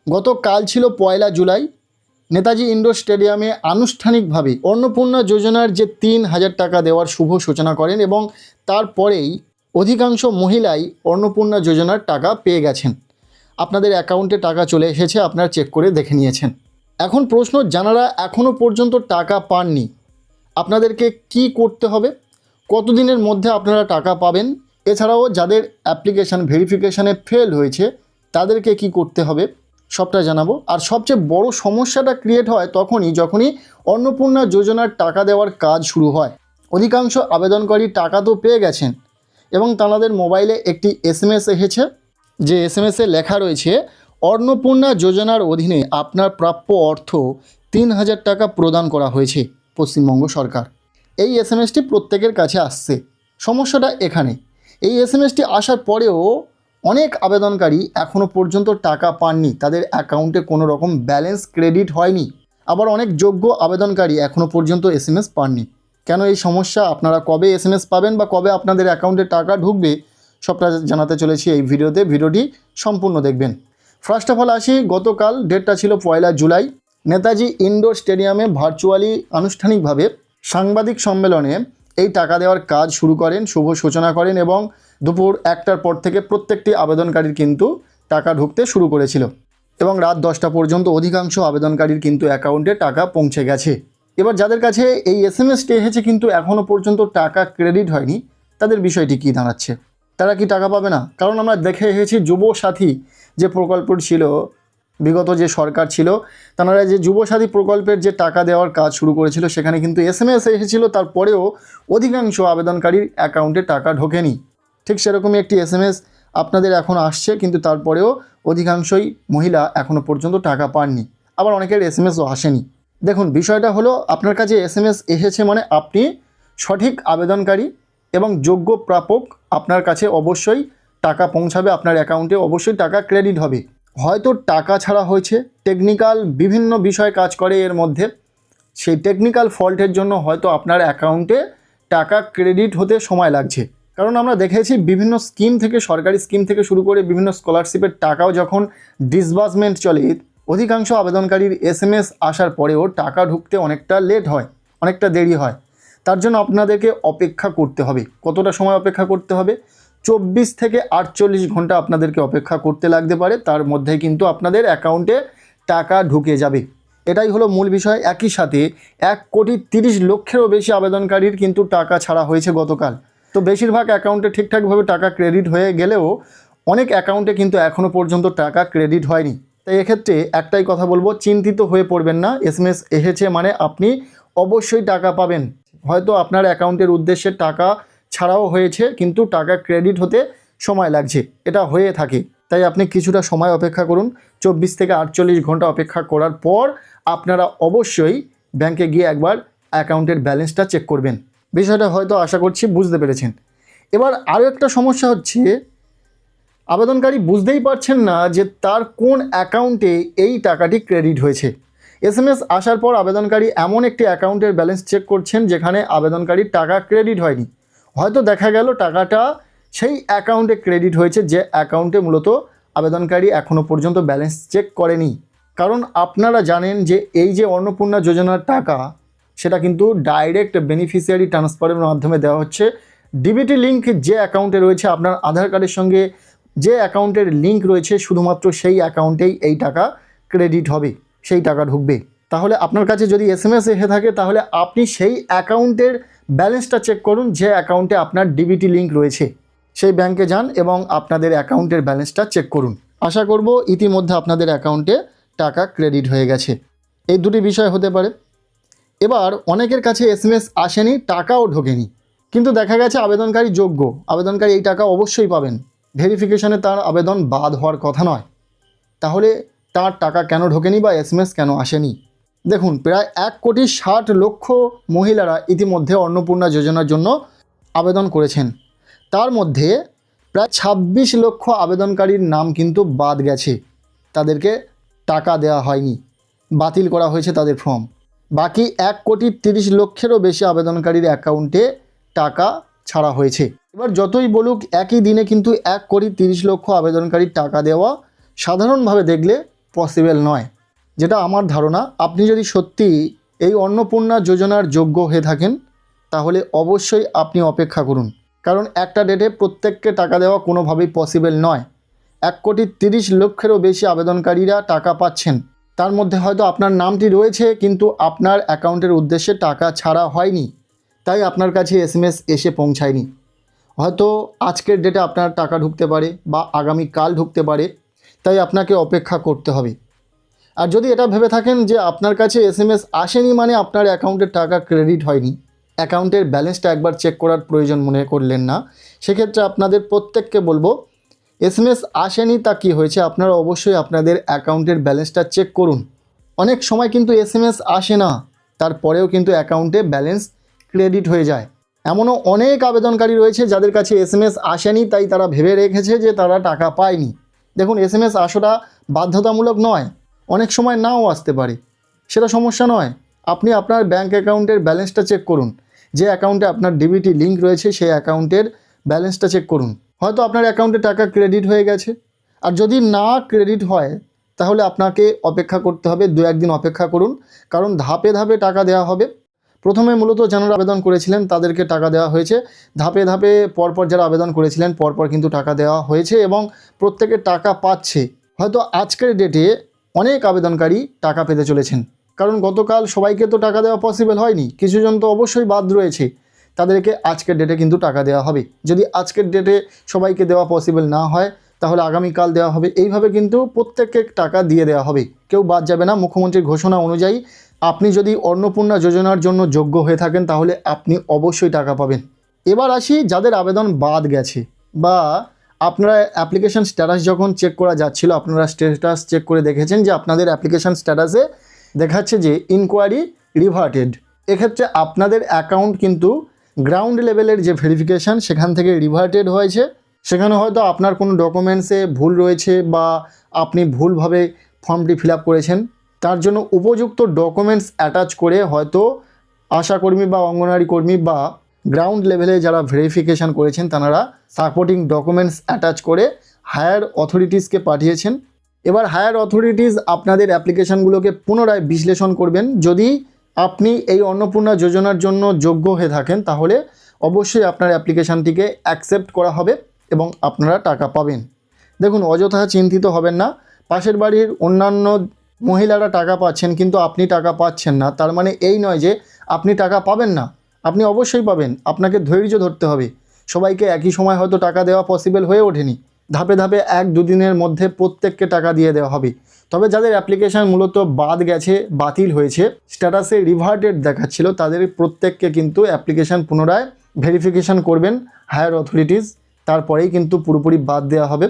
গতকাল ছিল 1 জুলাই। নেতাজি ইন্ডোর স্টেডিয়ামে আনুষ্ঠানিকভাবে অন্নপূর্ণা যোজনার যে 3000 টাকা দেওয়ার শুভ সূচনা করেন এবং তারপরেই অধিকাংশ মহিলাই অন্নপূর্ণা যোজনার টাকা পেয়ে গেছেন। আপনাদের অ্যাকাউন্টে টাকা চলে এসেছে, আপনারা চেক করে দেখে নিয়েছেন। এখন প্রশ্ন, যারা এখনও পর্যন্ত টাকা পাননি আপনাদেরকে কি করতে হবে, কতদিনের মধ্যে আপনারা টাকা পাবেন, এছাড়াও যাদের অ্যাপ্লিকেশান ভেরিফিকেশানে ফেল হয়েছে তাদেরকে কি করতে হবে সবটা জানাবো। আর সবচেয়ে বড় সমস্যাটা ক্রিয়েট হয় যখনই অন্নপূর্ণা যোজনার টাকা দেওয়ার কাজ শুরু হয়। অধিকাংশ আবেদনকারী টাকা তো পেয়ে গেছেন এবং তাদের মোবাইলে একটি SMS এসেছে, যে SMS লেখা রয়েছে অন্নপূর্ণা যোজনার অধীনে আপনার প্রাপ্য অর্থ 3000 টাকা প্রদান করা হয়েছে পশ্চিমবঙ্গ সরকার। এই SMSটি প্রত্যেকের কাছে আসছে। সমস্যাটা এখানে, এই SMSটি আসার পরেও অনেক আবেদনকারী এখনও পর্যন্ত টাকা পাননি, তাদের অ্যাকাউন্টে কোনো রকম ব্যালেন্স ক্রেডিট হয়নি। আবার অনেক যোগ্য আবেদনকারী এখনও পর্যন্ত SMS পাননি। কেন এই সমস্যা, আপনারা কবে SMS পাবেন বা কবে আপনাদের অ্যাকাউন্টে টাকা ঢুকবে সবটা জানাতে চলেছি এই ভিডিওতে। ভিডিওটি সম্পূর্ণ দেখবেন। ফার্স্ট অফ অল আসি, গতকাল ডেটটা ছিল 1 জুলাই। নেতাজি ইন্ডোর স্টেডিয়ামে ভার্চুয়ালি আনুষ্ঠানিকভাবে সাংবাদিক সম্মেলনে এই টাকা দেওয়ার কাজ শুরু করেন, শুভ সূচনা করেন এবং দুপুর 1টার পর থেকে প্রত্যেকটি আবেদনকারীর কিন্তু টাকা ঢুকতে শুরু করেছিল এবং রাত 10টা পর্যন্ত অধিকাংশ আবেদনকারীর কিন্তু অ্যাকাউন্টে টাকা পৌঁছে গেছে। এবার যাদের কাছে এই SMSটি এসেছে কিন্তু এখনও পর্যন্ত টাকা ক্রেডিট হয়নি, তাদের বিষয়টি কী দাঁড়াচ্ছে? তারা কি টাকা পাবে না? কারণ আমরা দেখে এসেছি যুবসাথী যে প্রকল্পটি ছিল, বিগত যে সরকার ছিল তারা যে যুবসাথী প্রকল্পের যে টাকা দেওয়ার কাজ শুরু করেছিল সেখানে কিন্তু SMS এসেছিল, তারপরেও অধিকাংশ আবেদনকারীর অ্যাকাউন্টে টাকা ঢোকেনি। ঠিক সেরকমই একটি SMS আপনাদের এখন আসছে, কিন্তু তারপরেও অধিকাংশই মহিলা এখনও পর্যন্ত টাকা পাননি। আবার অনেকের SMSও আসেনি। দেখুন, বিষয়টা হলো আপনার কাছে SMS এসেছে মানে আপনি সঠিক আবেদনকারী এবং যোগ্য প্রাপক। আপনার কাছে অবশ্যই টাকা পৌঁছাবে, আপনার অ্যাকাউন্টে অবশ্যই টাকা ক্রেডিট হবে। হয়তো টাকা ছাড়া হয়েছে, টেকনিক্যাল বিভিন্ন বিষয় কাজ করে এর মধ্যে, সেই টেকনিক্যাল ফল্টের জন্য হয়তো আপনার অ্যাকাউন্টে টাকা ক্রেডিট হতে সময় লাগছে। কারণ আমরা দেখেছি বিভিন্ন স্কিম থেকে, সরকারি স্কিম থেকে শুরু করে বিভিন্ন স্কলারশিপের টাকাও যখন ডিসবার্সমেন্ট চলে, অধিকাংশ আবেদনকারীর SMS আসার পরেও টাকা ঢুকতে অনেকটা লেট হয়, অনেকটা দেরি হয়। তার জন্য আপনাদেরকে অপেক্ষা করতে হবে। কতটা সময় অপেক্ষা করতে হবে? 24 থেকে 48 ঘন্টা আপনাদেরকে অপেক্ষা করতে লাগতে পারে, তার মধ্যেই কিন্তু আপনাদের অ্যাকাউন্টে টাকা ঢুকে যাবে। এটাই হলো মূল বিষয়। একই সাথে 1,30,00,000-এরও বেশি আবেদনকারীর কিন্তু টাকা ছাড়া হয়েছে গতকাল। তো বেশিরভাগ অ্যাকাউন্টে ঠিকঠাকভাবে টাকা ক্রেডিট হয়ে গেলেও অনেক অ্যাকাউন্টে কিন্তু এখনও পর্যন্ত টাকা ক্রেডিট হয়নি। তাই এক্ষেত্রে একটাই কথা বলবো, চিন্তিত হয়ে পড়বেন না। SMS এসেছে মানে আপনি অবশ্যই টাকা পাবেন। হয়তো আপনার অ্যাকাউন্টের উদ্দেশ্যে টাকা ছাড়াও হয়েছে, কিন্তু টাকা ক্রেডিট হতে সময় লাগছে, এটা হয়ে থাকে। তাই আপনি কিছুটা সময় অপেক্ষা করুন। 24 থেকে 48 ঘন্টা অপেক্ষা করার পর আপনারা অবশ্যই ব্যাংকে গিয়ে একবার অ্যাকাউন্টের ব্যালেন্সটা চেক করবেন। বিষয়টা হয়তো আশা করছি বুঝতে পেরেছেন। এবার আরও একটা সমস্যা হচ্ছে, আবেদনকারী বুঝতেই পারছেন না যে তার কোন অ্যাকাউন্টে এই টাকাটি ক্রেডিট হয়েছে। SMS আসার পর আবেদনকারী এমন একটি অ্যাকাউন্টের ব্যালেন্স চেক করছেন যেখানে আবেদনকারীর টাকা ক্রেডিট হয়নি। হয়তো দেখা গেল টাকাটা সেই অ্যাকাউন্টে ক্রেডিট হয়েছে যে অ্যাকাউন্টে মূলত আবেদনকারী এখনও পর্যন্ত ব্যালেন্স চেক করেনি। কারণ আপনারা জানেন যে এই যে অন্নপূর্ণা যোজনার টাকা, সেটা কিন্তু ডাইরেক্ট বেনিফিশিয়ারি ট্রান্সফারের মাধ্যমে দেওয়া হচ্ছে। DBT লিঙ্ক যে অ্যাকাউন্টে রয়েছে, আপনার আধার কার্ডের সঙ্গে যে অ্যাকাউন্টের লিঙ্ক রয়েছে, শুধুমাত্র সেই অ্যাকাউন্টেই এই টাকা ক্রেডিট হবে, সেই টাকা ঢুকবে। তাহলে আপনার কাছে যদি SMS এসে থাকে তাহলে আপনি সেই অ্যাকাউন্টের ব্যালেন্সটা চেক করুন যে অ্যাকাউন্টে আপনার DBT লিঙ্ক রয়েছে। সেই ব্যাংকে যান এবং আপনাদের অ্যাকাউন্টের ব্যালেন্সটা চেক করুন। আশা করব ইতিমধ্যে আপনাদের অ্যাকাউন্টে টাকা ক্রেডিট হয়ে গেছে। এই দুটি বিষয় হতে পারে। এবার অনেকের কাছে SMS আসেনি, টাকাও ঢোকেনি, কিন্তু দেখা গেছে আবেদনকারী যোগ্য, আবেদনকারী এই টাকা অবশ্যই পাবেন, ভেরিফিকেশনে তার আবেদন বাদ হওয়ার কথা নয়। তাহলে তার টাকা কেন ঢোকেনি বা SMS কেন আসেনি? দেখুন, প্রায় 1,60,00,000 মহিলারা ইতিমধ্যে অন্নপূর্ণা যোজনার জন্য আবেদন করেছেন। তার মধ্যে প্রায় 26 লক্ষ আবেদনকারীর নাম কিন্তু বাদ গেছে, তাদেরকে টাকা দেওয়া হয়নি, বাতিল করা হয়েছে তাদের ফর্ম। বাকি 1,30,00,000-এরও বেশি আবেদনকারীর অ্যাকাউন্টে টাকা ছাড়া হয়েছে। এবার যতই বলুক, একই দিনে কিন্তু 1,30,00,000 আবেদনকারীর টাকা দেওয়া সাধারণভাবে দেখলে পসিবল নয়, যেটা আমার ধারণা। আপনি যদি সত্যি এই অন্নপূর্ণা যোজনার যোগ্য হয়ে থাকেন তাহলে অবশ্যই আপনি অপেক্ষা করুন, কারণ একটা ডেটে প্রত্যেককে টাকা দেওয়া কোনোভাবেই পসিবল নয়। 1,30,00,000-এরও বেশি আবেদনকারীরা টাকা পাচ্ছেন, তার মধ্যে হয়তো আপনার নামটি রয়েছে কিন্তু আপনার অ্যাকাউন্টের উদ্দেশ্যে টাকা ছাড়া হয়নি, তাই আপনার কাছে এসএমএস এসে পৌঁছায়নি। হয়তো আজকের ডেটে আপনার টাকা ঢুকতে পারে বা আগামীকাল ঢুকতে পারে, তাই আপনাকে অপেক্ষা করতে হবে। আর যদি এটা ভেবে থাকেন যে আপনার কাছে এসএমএস আসেনি মানে আপনার অ্যাকাউন্টের টাকা ক্রেডিট হয়নি, অ্যাকাউন্টের ব্যালেন্সটা একবার চেক করার প্রয়োজন মনে করলেন না, সেক্ষেত্রে আপনাদের প্রত্যেককে বলবো এসএমএস আসেনি তা কী হয়েছে, আপনারা অবশ্যই আপনাদের অ্যাকাউন্টের ব্যালেন্সটা চেক করুন। অনেক সময় কিন্তু এসএমএস আসে না, তারপরেও কিন্তু অ্যাকাউন্টে ব্যালেন্স ক্রেডিট হয়ে যায়। এমনও অনেক আবেদনকারী রয়েছে যাদের কাছে এসএমএস আসেনি, তাই তারা ভেবে রেখেছে যে তারা টাকা পায়নি। দেখুন, এসএমএস আসাটা বাধ্যতামূলক নয়, অনেক সময় নাও আসতে পারে, সেটা সমস্যা নয়। আপনি আপনার ব্যাঙ্ক অ্যাকাউন্টের ব্যালেন্সটা চেক করুন, যে অ্যাকাউন্টে আপনার ডিবিটি লিঙ্ক রয়েছে সেই অ্যাকাউন্টের ব্যালেন্সটা চেক করুন। হয়তো আপনার অ্যাকাউন্টে টাকা ক্রেডিট হয়ে গেছে, আর যদি না ক্রেডিট হয় তাহলে আপনাকে অপেক্ষা করতে হবে, 2-1 দিন অপেক্ষা করুন, কারণ ধাপে ধাপে টাকা দেওয়া হবে। প্রথমে মূলত যারা আবেদন করেছিলেন তাদেরকে টাকা দেওয়া হয়েছে, ধাপে ধাপে পরপর যারা আবেদন করেছিলেন পরপর কিন্তু টাকা দেওয়া হয়েছে এবং প্রত্যেকে টাকা পাচ্ছে। হয়তো আজকের ডেটে অনেক আবেদনকারী টাকা পেতে চলেছেন, কারণ গতকাল সবাইকে তো টাকা দেওয়া পসিবল হয়নি, কিছুজন তো অবশ্যই বাদ রয়েছে, তাদেরকে আজকের ডেটে কিন্তু টাকা দেওয়া হবে। যদি আজকের ডেটে সবাইকে দেওয়া পসিবল না হয় তাহলে আগামীকাল দেওয়া হবে, এইভাবে কিন্তু প্রত্যেককে টাকা দিয়ে দেওয়া হবে, কেউ বাদ যাবে না। মুখ্যমন্ত্রীর ঘোষণা অনুযায়ী আপনি যদি অন্নপূর্ণা যোজনার জন্য যোগ্য হয়ে থাকেন তাহলে আপনি অবশ্যই টাকা পাবেন। এবার আসি যাদের আবেদন বাদ গেছে, বা আপনারা অ্যাপ্লিকেশান স্ট্যাটাস যখন চেক করা যাচ্ছিল আপনারা স্ট্যাটাস চেক করে দেখেছেন যে আপনাদের অ্যাপ্লিকেশান স্ট্যাটাসে দেখাচ্ছে যে ইনকোয়ারি রিভার্টেড। এক্ষেত্রে আপনাদের অ্যাকাউন্ট কিন্তু গ্রাউন্ড লেভেলের যে ভেরিফিকেশান সেখান থেকে রিভার্টেড হয়েছে। সেখানে হয়তো আপনার কোনো ডকুমেন্টসে ভুল রয়েছে বা আপনি ভুলভাবে ফর্মটি ফিল আপ করেছেন, তার জন্য উপযুক্ত ডকুমেন্টস অ্যাটাচ করে হয়তো আশাকর্মী বা অঙ্গনওয়াড়ি কর্মী বা গ্রাউন্ড লেভেলে যারা ভেরিফিকেশান করেছেন তারা সাপোর্টিং ডকুমেন্টস অ্যাটাচ করে হায়ার অথরিটিসকে পাঠিয়েছেন। এবার হায়ার অথরিটিস আপনাদের অ্যাপ্লিকেশানগুলোকে পুনরায় বিশ্লেষণ করবেন। যদি আপনি এই অন্নপূর্ণা যোজনার জন্য যোগ্য হয়ে থাকেন তাহলে অবশ্যই আপনার অ্যাপ্লিকেশানটিকে অ্যাকসেপ্ট করা হবে এবং আপনারা টাকা পাবেন। দেখুন, অযথা চিন্তিত হবেন না। পাশের বাড়ির অন্যান্য মহিলারা টাকা পাচ্ছেন কিন্তু আপনি টাকা পাচ্ছেন না, তার মানে এই নয় যে আপনি টাকা পাবেন না, আপনি অবশ্যই পাবেন। আপনাকে ধৈর্য ধরতে হবে। সবাইকে একই সময় হয়তো টাকা দেওয়া পসিবল হয়ে ওঠেনি, ধাপে ধাপে 1-2 দিনের মধ্যে প্রত্যেককে টাকা দিয়ে দেওয়া হবে। তবে যাদের অ্যাপ্লিকেশান মূলত বাদ গেছে, বাতিল হয়েছে, স্ট্যাটাসে রিভার্টেড দেখাচ্ছিল, তাদের প্রত্যেককে কিন্তু অ্যাপ্লিকেশান পুনরায় ভেরিফিকেশান করবেন হায়ার অথরিটিস, তারপরেই কিন্তু পুরোপুরি বাদ দেওয়া হবে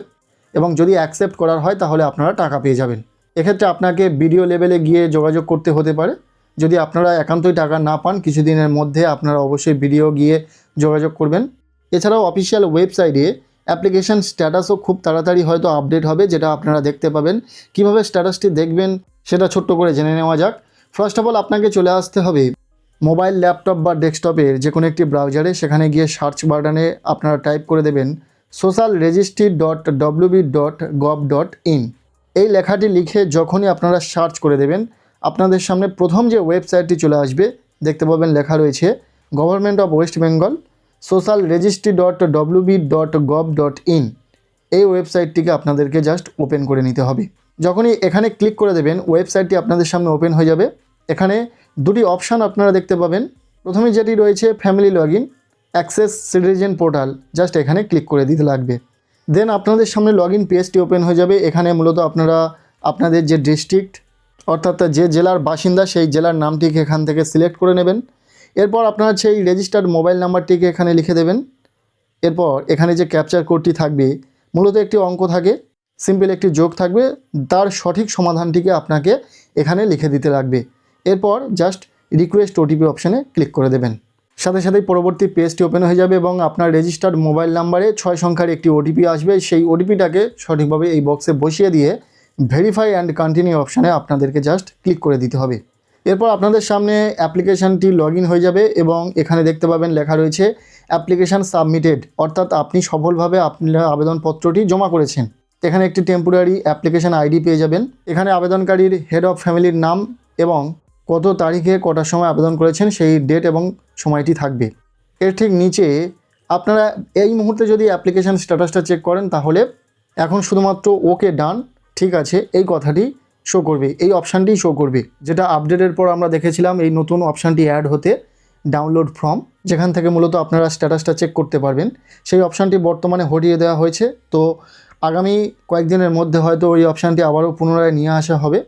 এবং যদি অ্যাকসেপ্ট করার হয় তাহলে আপনারা টাকা পেয়ে যাবেন। এক্ষেত্রে আপনাকে বিডিও লেভেলে গিয়ে যোগাযোগ করতে হতে পারে। যদি আপনারা একান্তই টাকা না পান কিছুদিনের মধ্যে আপনারা অবশ্যই বিডিও গিয়ে যোগাযোগ করবেন। এছাড়াও অফিসিয়াল ওয়েবসাইটে অ্যাপ্লিকেশান স্ট্যাটাসও খুব তাড়াতাড়ি হয়তো আপডেট হবে, যেটা আপনারা দেখতে পাবেন। কিভাবে স্ট্যাটাসটি দেখবেন সেটা ছোট্ট করে জেনে নেওয়া যাক। ফার্স্ট অফ অল আপনাকে চলে আসতে হবে মোবাইল, ল্যাপটপ বা ডেস্কটপের যে কোনো একটি ব্রাউজারে। সেখানে গিয়ে সার্চ বাটনে আপনারা টাইপ করে দেবেন socialregistry.wb.gov.in। এই লেখাটি লিখে যখনই আপনারা সার্চ করে দেবেন আপনাদের সামনে প্রথম যে ওয়েবসাইটটি চলে আসবে, দেখতে পাবেন লেখা রয়েছে government of West Bengal socialregistry.wb.gov.in। এই ওয়েবসাইটটিকে আপনাদেরকে জাস্ট ওপেন করে নিতে হবে। যখনই এখানে ক্লিক করে দেবেন ওয়েবসাইটটি আপনাদের সামনে ওপেন হয়ে যাবে। এখানে দুটি অপশান আপনারা দেখতে পাবেন। প্রথমে যেটি রয়েছে family login, access citizen portal, just এখানে ক্লিক করে দিতে লাগবে। দেন আপনাদের সামনে লগইন পেজটি ওপেন হয়ে যাবে। এখানে মূলত আপনারা আপনাদের যে ডিস্ট্রিক্ট অর্থাৎ যে জেলার বাসিন্দা সেই জেলার নামটিকে এখান থেকে সিলেক্ট করে নেবেন। এরপর আপনারা সেই রেজিস্টার্ড মোবাইল নাম্বারটিকে এখানে লিখে দেবেন। এরপর এখানে যে ক্যাপচার কোডটি থাকবে, মূলত একটি অঙ্ক থাকে, সিম্পল একটি যোগ থাকবে, তার সঠিক সমাধানটিকে আপনাকে এখানে লিখে দিতে লাগবে। এরপর জাস্ট রিকোয়েস্ট ওটিপি অপশানে ক্লিক করে দেবেন। সাথে সাথেই পরবর্তী পেজটি ওপেন হয়ে যাবে এবং আপনার রেজিস্টার্ড মোবাইল নাম্বারে 6 সংখ্যার একটি ওটিপি আসবে। সেই ওটিপিটাকে সঠিকভাবে এই বক্সে বসিয়ে দিয়ে ভেরিফাই অ্যান্ড কন্টিনিউ অপশানে আপনাদেরকে জাস্ট ক্লিক করে দিতে হবে। এরপর আপনাদের সামনে অ্যাপ্লিকেশানটি লগইন হয়ে যাবে এবং এখানে দেখতে পাবেন লেখা রয়েছে অ্যাপ্লিকেশান সাবমিটেড, অর্থাৎ আপনি সফলভাবে আপনার আবেদনপত্রটি জমা করেছেন। এখানে একটি টেম্পোরারি অ্যাপ্লিকেশন আইডি পেয়ে যাবেন। এখানে আবেদনকারীর হেড অফ ফ্যামিলির নাম এবং কত তারিখে কটার সময় আবেদন করেছেন সেই ডেট এবং সময়টি থাকবে। এর ঠিক নিচে আপনারা এই মুহূর্তে যদি অ্যাপ্লিকেশান স্ট্যাটাসটা চেক করেন তাহলে এখন শুধুমাত্র ওকে ডান ঠিক আছে এই কথাটি শো করবে, এই অপশানটি শো করবে, যেটা আপডেটের পর আমরা দেখেছিলাম এই নতুন অপশানটি অ্যাড হতে, ডাউনলোড ফর্ম, যেখান থেকে মূলত আপনারা স্ট্যাটাসটা চেক করতে পারবেন। সেই অপশানটি বর্তমানে হটিয়ে দেওয়া হয়েছে। তো আগামী কয়েকদিনের মধ্যে হয়তো ওই অপশানটি আবারও পুনরায় নিয়ে আসা হবে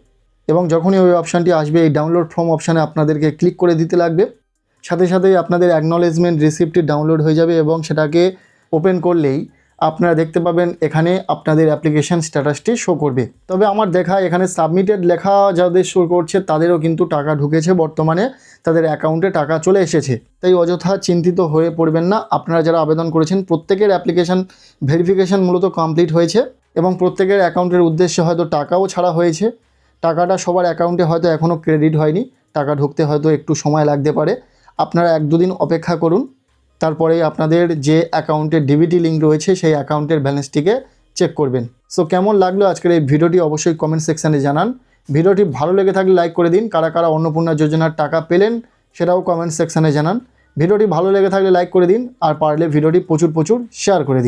এবং যখনই ওই অপশানটি আসবে এই ডাউনলোড ফর্ম অপশানে আপনাদেরকে ক্লিক করে দিতে লাগবে। সাথে সাথেই আপনাদের অ্যাকনলেজমেন্ট রিসিপ্টটি ডাউনলোড হয়ে যাবে এবং সেটাকে ওপেন করলেই আপনারা দেখতে পাবেন এখানে আপনাদের অ্যাপ্লিকেশান স্ট্যাটাসটি শো করবে। তবে আমার দেখা এখানে সাবমিটেড লেখা যাদের শো করছে তাদেরও কিন্তু টাকা ঢুকেছে, বর্তমানে তাদের অ্যাকাউন্টে টাকা চলে এসেছে। তাই অযথা চিন্তিত হয়ে পড়বেন না। আপনারা যারা আবেদন করেছেন প্রত্যেকের অ্যাপ্লিকেশান ভেরিফিকেশান মূলত কমপ্লিট হয়েছে এবং প্রত্যেকের অ্যাকাউন্টের উদ্দেশ্যে হয়তো টাকাও ছাড়া হয়েছে। টাকাটা সবার অ্যাকাউন্টে হয়তো এখনও ক্রেডিট হয়নি, টাকা ঢুকতে হয়তো একটু সময় লাগতে পারে। আপনারা 1-2 দিন অপেক্ষা করুন, তারপরেই আপনাদের যে অ্যাকাউন্টের ডিবিটি লিঙ্ক রয়েছে সেই অ্যাকাউন্টের ব্যালেন্সটিকে চেক করবেন। সো কেমন লাগলো আজকের এই ভিডিওটি অবশ্যই কমেন্ট সেকশানে জানান। ভিডিওটি ভালো লেগে থাকলে লাইক করে দিন। কারা কারা অন্নপূর্ণা যোজনার টাকা পেলেন সেটাও কমেন্ট সেকশানে জানান। ভিডিওটি ভালো লেগে থাকলে লাইক করে দিন আর পারলে ভিডিওটি প্রচুর শেয়ার করে দিন।